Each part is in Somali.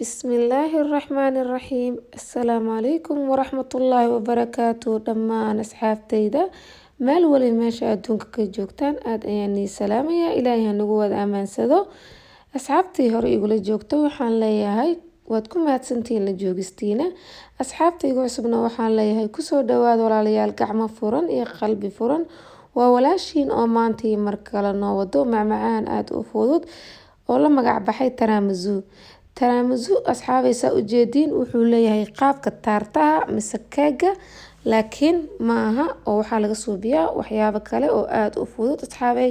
بسم الله الرحمن الرحيم السلام عليكم ورحمة الله وبركاته دمان أصحابتيدا meel wali meesha adduunka ka joogtaan aad ayaan nii salaamayaa ilaahay ha nagu wada amaansado asxaabtii hore igula joogta waxaan leeyahay waad ku mahadsantihiin la joogistiina asxaabtayga cusubna waxaan leeyahay kusoo dhawaada walaalayaal gacmo furan iyo qalbi furan waa walaashiin oo maanta iyo mar kale noo wado macmacaan aada u fudud oo la magac baxay taramuzu asxaabaysa ujeediin wuxuu leeyahay qaabka taartaha mise keega laakiin maaha oo waxaa laga suubiyaa waxyaabo kale oo aada u fudud asxaabay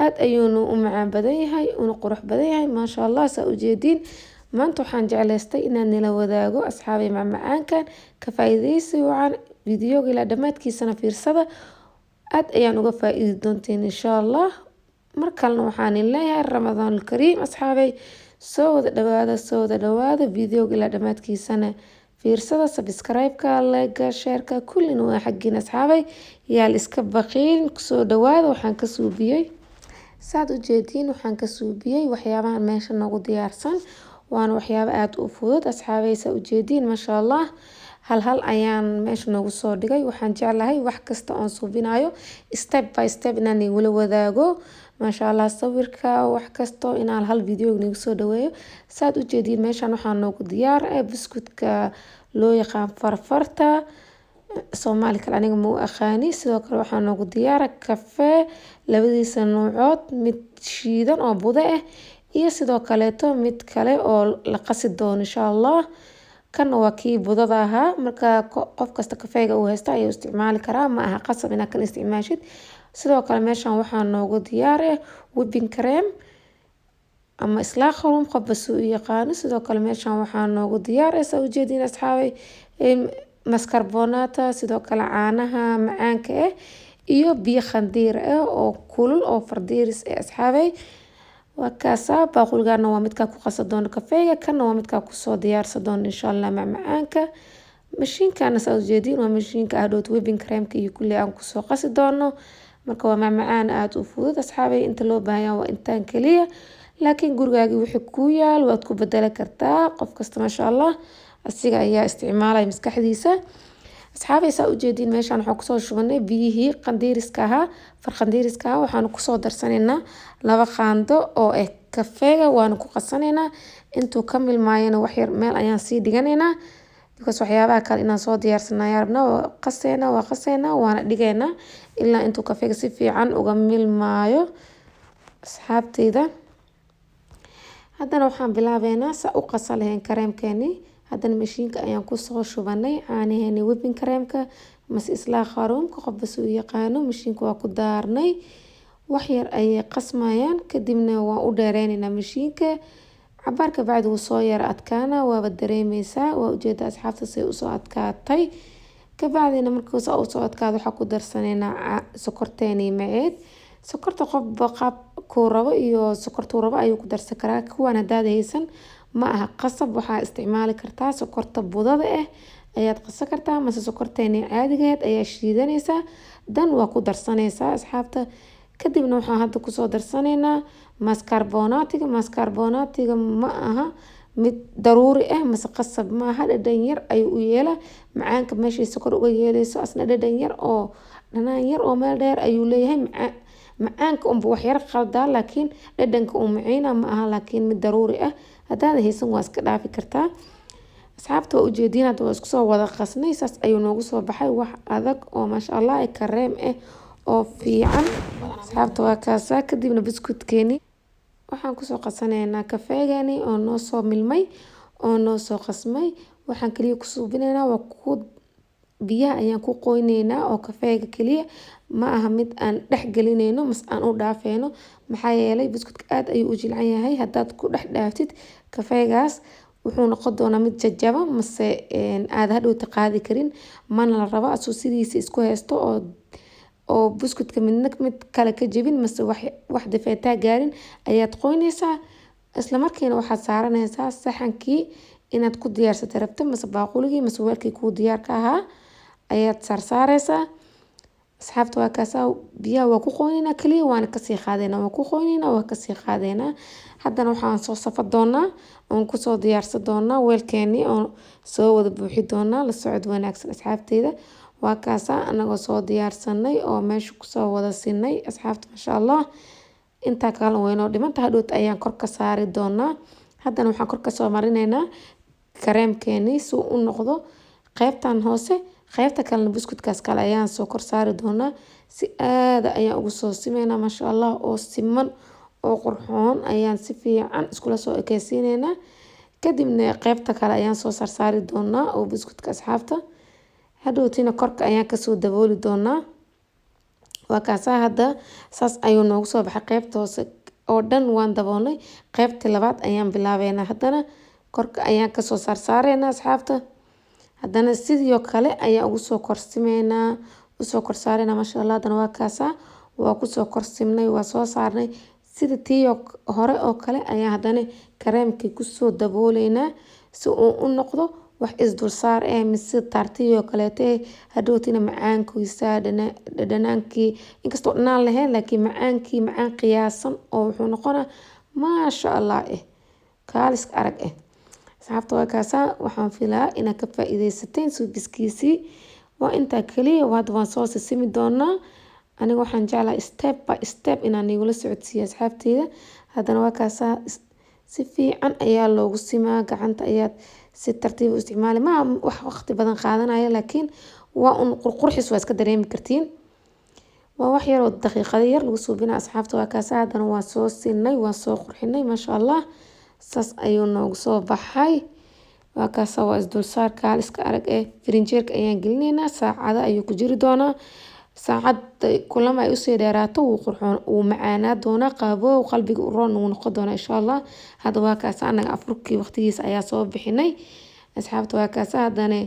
aada ayuuna u macaan badan yahay una qurux badan yahay maasha allah saa ujeediin maanta waxaan jeclaystay inaan nila wadaago asxaabay macmacaankan ka faa'iidaysi wacan videoga ilaa dhammaadkiisana fiirsada aada ayaan uga faa'iidi doonteen insha allah mar kalena waxaan leeyahay ramadaanul kariim asxaabay soo wada dhawaada videoga ilaa dhammaadkiisana fiirsada subscribe-ka like-ga share-ka kullina waa xaggiin asxaabay yaal iska baqiin kusoo dhawaada waxaan ka suubiyey saad u jeediin waxaan ka suubiyey waxyaabahan meesha nagu diyaarsan waana waxyaabo aada u fudud asxaabay saa u jeediin maasha allah hal ayaan meesha noogu soo dhigay waxaan jeclahay wax kasta oon suubinayo step by step inaan igula wadaago maasha allah sawirka wax kasto inaan hal video nagu soo dhaweeyo saad u jeediin meeshan waxaa noogu diyaar ah buskudka loo yaqaan farfarta Soomaali kale aniga ma u aqaani sidoo kale waxaa noogu diyaar kafee labadiisa noocood mid shiidan oo budo ah iyo sidoo kaleeto mid kale oo la qasi doono insha allah kan waa kii budada ahaa marka qof kasta kafeega uu haysto ayuu isticmaali karaa ma aha qasab inaad kan isticmaashid sidoo kale meeshan waxaa noogu diyaar ah whipping cream ama islaaqalum qofba suu u yaqaano sidoo kale meeshan waxaa noogu diyaar ah saa ujeediin asxaabay mascarpone sidoo kale caanaha macaanka ah iyo biyo khandiir ah oo kulul oo fardiiris ah asxaabay waa kaasa baaquligana waa midkaa ku qasa doono kafeega kana waa midkaa kusoo diyaarsan doono insha allah macmacaanka mashiinkana saa ujeediin waa mashiinka adhoot whipping creamka iyo kulli aan kusoo qasi doono marka waa macmacaan aada u fudud asxaabay inta loo baahan waa intaan kaliya laakiin gurigaagii wixii ku yaal waad ku bedeli kartaa qof kasta maasha allah asiga ayaa isticmaalaya maskaxdiisa asxaabay saa ujeediin meeshaan waxaan kusoo shubanay biyihii qandiiriska ahaa farqandiiriska ahaa waxaanu kusoo darsanaynaa 2 qaando oo ah kafeega waanu ku qasanaynaa intuu ka milmaayana wax yar meel ayaan sii dhiganaynaa because waxyaabaha kale inaan soo diyaarsanayo rabnaa waa qaseynaa waana dhigaynaa ilaa intuu kafeega si fiican uga milmaayo asxaabtayda haddana waxaan bilaabeynaa saa u qasa lahayn kareemkeeni haddana mashiinka ayaan kusoo shubanay caanaheeni whipping creamka mase islaa qaruumka qofba suu yaqaano mashiinka waa ku daarnay wax yar ayay qasmayaan kadibna waan u dheereynaynaa mashiinka cabaarka bacdi wuu soo yara adkaana waaba dareemeysaa waa ujeeda asxaabta say usoo adkaatay kabacdina markuu saa usoo adkaado waxaa ku darsanaynaa sokorteeni maceed sokorta qofba qaab kuu rabo iyo sokortuu rabo ayuu ku darsan karaa kuwaan haddaad haysan ma aha qasab waxaa isticmaali kartaa sokorta budada ah ayaad qasan kartaa mase sokorteeni caadigeed ayaa shiidanaysaa dan waa ku darsanaysaa asxaabta kadibna waxaan hadda kusoo darsanaynaa mascarbonatiga ma aha mid daruuri ah mase qasab ma aha dhadhan yar ayuu u yeela macaanka meeshay sokor uga yeelayso asna dhadhan yar oo dhanaan yar oo meel dheer ayuu leeyahay macaanka unba wax yar qaldaa laakiin dhadhanka uu maceyna ma aha laakiin mid daruuri ah haddaad haysan waa iska dhaafi kartaa asxaabta waa ujeediin hadda waa isku soo wada qasnay saas ayuu noogu soo baxay wax adag oo maasha allah kareem ah oo fiican asxaabta waa kaasaa kadibna buskudkeeni waxaan kusoo qasanaynaa kafeegani oo noo soo milmay oo noo soo qasmay waxaan kaliya ku suubinaynaa waa biyaha ayaan ku qoynaynaa oo kafeega kaliya ma aha mid aan dhex gelinayno mas aan u dhaafeyno maxaa yeelay buskudka aada ayuu u jilcan yahay haddaad ku dhex dhaaftid kafeegaas wuxuu noqon doonaa mid jajaba mase aada hadhowta qaadi karin mana la rabo asuu sidiisa isku haysto oo buskudka midna mid kale ka jebin mase wax dafeetaa gaarin ayaad qoynaysaa isla markiina waxaad saaranaysaa saxankii inaad ku diyaarsata rabta mase baaquligii mase weelkii kuu diyaarka ahaa ayaad saarsaaraysaa asxaabta waa kaasaa biyaha waa ku qoynaynaa kaliya waana kasii qaadaynaa waa ku qoynaynaa waa kasii qaadaynaa. haddana waxaan soo safa doonaa oon kusoo diyaarsan doonaa weelkeenii oon soo wada buuxi doonaa. la socod wanaagsan asxaabteyda. waa kaasaa anagoo soo diyaarsanay oo meesha kusoo wada sinay asxaabta maasha allah. intaa kale waynoo dhimanta hadhowt ayaan kor ka saari doonaa. haddana waxaan kor kasoo marinaynaa kareemkeenii si uu u noqdo qeybtan hoose. qeybta kalena buskudkaas kale ayaan soo kor saari doonaa. si aada ayaan ugu soo simeynaa maasha allah oo siman oo qurxoon ayaan si fiican iskula soo ekeysiineynaa. kadibna qeybta kale ayaan soo sarsaari doonaa oo buskudka asxaabta. hadhowtina korka ayaan kasoo dabooli doonaa. waa kaasaa hadda saas ayuu noogu soo baxay qeybta hoose oo dhan waan daboolnay. qeybtii labaad ayaan bilaabeynaa haddana korka ayaan kasoo sarsaareynaa asxaabta. haddana sidoo kale ayaan ugu soo korsimeynaa usoo korsaareynaa maasha allah. haddana waa kaasaa waa kusoo korsimnay waa soo saarnay sida tii hore oo kale ayaa haddana kareemkii kusoo dabooleynaa si uu u noqdo wax isdulsaar mise taartiyoo kaleeto hadhowtina macaankiisa dhadhanaankii inkastoo dhanaan lahayn laakiin macaan qiyaasan oo wuxuu noqonaa maasha allah kaaliska arag asxaabta waa kaasaa waxaan filaa inaad ka faa-iideysateen suubiskiisii. waa intaa kaliya hadda waan soo sisimi doonaa. aniga waxaan jeclahay step by step inaan igula socodsiiyo asxaabteyda. haddana waa kaasaa si fiican ayaa loogu simaa gacanta ayaad si tartiib u isticmaali ma wax waqti badan qaadanaya laakiin waa un qurqurxis waa iska dareemi kartiin. waa wax yar oo daqiiqado yar lagu suubina asxaabta. waa kaasaa haddana waan soo sinay waan soo qurxinay maasha allah. saas ayuu noogu soo baxay. waa kaasaa waa isdulsaar kaaliska arag firinjeerka ayaan gelineynaa saacada ayuu ku jiri doonaa. saacad kulama ay usii dheeraato wuu macaanaa doonaa qaaboo qalbiga u roon uu noqon doonaa insha allah. hadda waa kaasaa anaga afurkii waqtigiisa ayaa soo bixinay asxaabta. waa kaasaa haddana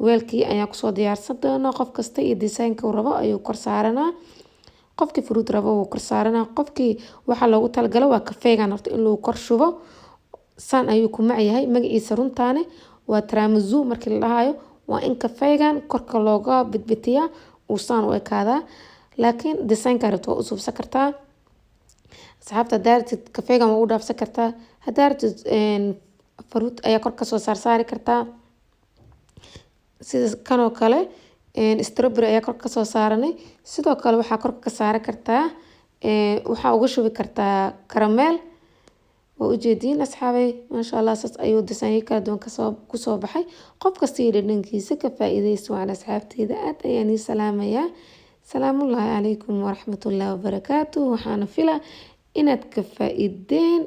weelkii ayaan kusoo diyaarsan doonaa. qof kasta iyo desaynka uu rabo ayuu kor saaranaa. qofkii fruit rabo wuu kor saaranaa. qofkii waxaa loogu talagala waa kafeegan horta in lagu kor shubo. saan ayuu ku macyahay magaciisa runtaane waa tiraamisu markii la dhahayo waa in kafeegan korka looga bidbitiyaa uu saan u ekaadaa. laakiin desaynka rabto waa u suubsan kartaa asxaabta. hadaaratid kafeegan waa u dhaafsan kartaa. hadaaratid fruit ayaa kor kasoo saarsaari kartaa sida kanoo kale strawberry ayaa kor kasoo saaranay. sidoo kale waxaa kor ka saari kartaa waxaa uga shubi kartaa karameel. waa ujeediin asxaabay maasha allah. saas ayuu disaanyo kala duwan kusoo baxay. qof kasta iyo dhadhankiisa ka faa-iideysa waan asxaabteyda. aad ayaan ii salaamayaa. salaamullaahi calaykum waraxmatullaahi wabarakaatu. waxaana filaa inaad ka faa-iideen.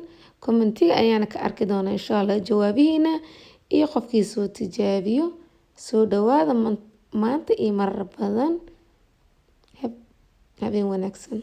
commentiga ayaana ka arki doonaa insha allah jawaabihiina iyo qofkii soo tijaabiyo. soo dhawaada maanta iyo marar badan. habeen wanaagsan.